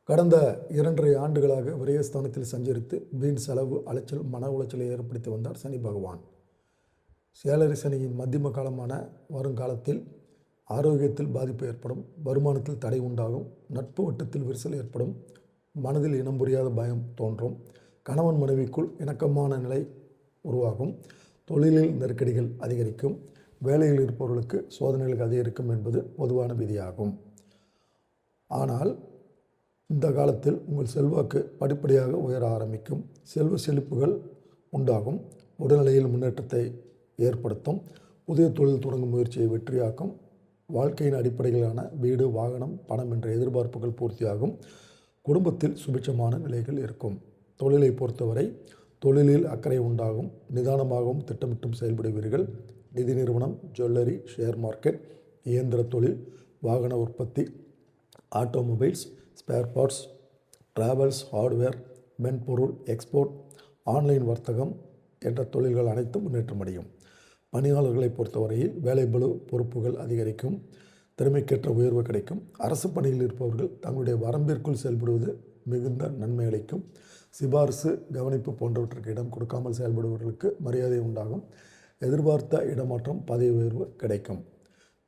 கடந்த 2½ ஆண்டுகளாக விரயஸ்தானத்தில் சஞ்சரித்து வீண் செலவு, அலைச்சல், மன உளைச்சலை ஏற்படுத்தி வந்தார் சனி பகவான். சேலரி சனியின் மத்தியம காலமான வருங்காலத்தில் ஆரோக்கியத்தில் பாதிப்பு ஏற்படும், வருமானத்தில் தடை உண்டாகும், நட்பு வட்டத்தில் விரிசல் ஏற்படும், மனதில் இனம் புரியாத பயம் தோன்றும், கணவன் மனைவிக்குள் இணக்கமான நிலை உருவாகும், தொழிலில் நெருக்கடிகள் அதிகரிக்கும், வேலையில் இருப்பவர்களுக்கு சோதனைகள் அதிகரிக்கும் என்பது பொதுவான விதியாகும். ஆனால் இந்த காலத்தில் உங்கள் செல்வாக்கு படிப்படியாக உயர ஆரம்பிக்கும், செல்வ செழிப்புகள் உண்டாகும், உடல்நிலையில் முன்னேற்றத்தை ஏற்படுத்தும், புதிய தொழில் தொடங்கும் முயற்சியை வெற்றியாக்கும், வாழ்க்கையின் அடிப்படையிலான வீடு, வாகனம், பணம் என்ற எதிர்பார்ப்புகள் பூர்த்தியாகும், குடும்பத்தில் சுபிட்சமான நிலைகள் இருக்கும். தொழிலை பொறுத்தவரை தொழிலில் அக்கறை உண்டாகும், நிதானமாகவும் திட்டமிட்டும் செயல்படுவீர்கள். நிதி நிறுவனம், ஜுவல்லரி, ஷேர் மார்க்கெட், இயந்திர தொழில், வாகன உற்பத்தி, automobiles, spare parts, travels, hardware, மென்பொருள், எக்ஸ்போர்ட், ஆன்லைன் வர்த்தகம் என்ற தொழில்கள் அனைத்தும் முன்னேற்றமடையும். பணியாளர்களை பொறுத்தவரையில் வேலைப்பளு, பொறுப்புகள் அதிகரிக்கும், திறமைக்கேற்ற உயர்வு கிடைக்கும். அரசு பணியில் இருப்பவர்கள் தங்களுடைய வரம்பிற்குள் செயல்படுவது மிகுந்த நன்மை அளிக்கும். சிபாரிசு, கவனிப்பு போன்றவற்றுக்கு இடம் கொடுக்காமல் செயல்படுபவர்களுக்கு மரியாதை உண்டாகும். எதிர்பார்த்த இடமாற்றம், பதவி உயர்வு கிடைக்கும்.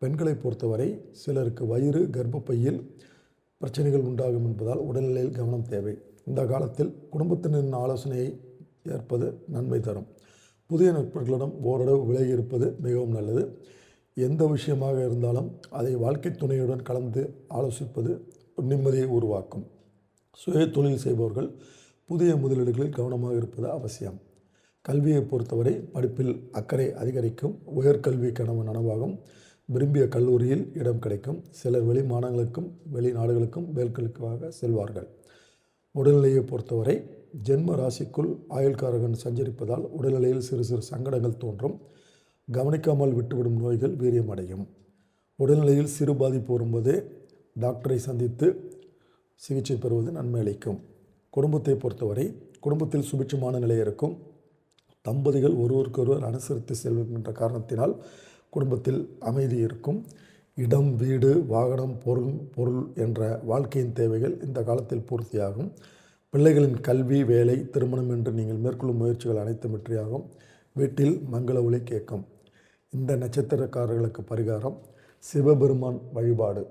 பெண்களை பொறுத்தவரை சிலருக்கு வயிறு, கர்ப்பப்பையில் பிரச்சனைகள் உண்டாகும் என்பதால் உடல்நிலையில் கவனம் தேவை. இந்த காலத்தில் குடும்பத்தினரின் ஆலோசனையை ஏற்பது நன்மை தரும். புதிய நட்புகளிடம் ஓரளவு விலகி இருப்பது மிகவும் நல்லது. எந்த விஷயமாக இருந்தாலும் அதை வாழ்க்கை துணையுடன் கலந்து ஆலோசிப்பது நிம்மதியை உருவாக்கும். சுய தொழில் செய்பவர்கள் புதிய முதலீடுகளில் கவனமாக இருப்பது அவசியம். கல்வியை பொறுத்தவரை படிப்பில் அக்கறை அதிகரிக்கும், உயர்கல்வி கனவு நனவாகும், விரும்பிய கல்லூரியில் இடம் கிடைக்கும். சிலர் வெளி மாநிலங்களுக்கும் வெளிநாடுகளுக்கும் வேலைகளுக்காக செல்வார்கள். உடல்நிலையை பொறுத்தவரை ஜென்ம ராசிக்குள் ஆயுள்காரகன் சஞ்சரிப்பதால் உடல்நிலையில் சிறு சிறு சங்கடங்கள் தோன்றும். கவனிக்காமல் விட்டுவிடும் நோய்கள் வீரியமடையும். உடல்நிலையில் சிறு பாதிப்பு வரும்போதே டாக்டரை சந்தித்து சிகிச்சை பெறுவது நன்மை அளிக்கும். குடும்பத்தை பொறுத்தவரை குடும்பத்தில் சுபிட்சமான நிலை இருக்கும். தம்பதிகள் ஒருவருக்கொருவர் அனுசரித்து செல்கின்ற காரணத்தினால் குடும்பத்தில் அமைதி இருக்கும். இடம், வீடு, வாகனம், பொருள் என்ற வாழ்க்கையின் தேவைகள் இந்த காலத்தில் பூர்த்தியாகும். பிள்ளைகளின் கல்வி, வேலை, திருமணம் என்று நீங்கள் மேற்கொள்ளும் முயற்சிகள் அனைத்தும் வெற்றியாகும். வீட்டில் மங்கள ஒலி கேட்கும். இந்த நட்சத்திரக்காரர்களுக்கு பரிகாரம் சிவபெருமான் வழிபாடு.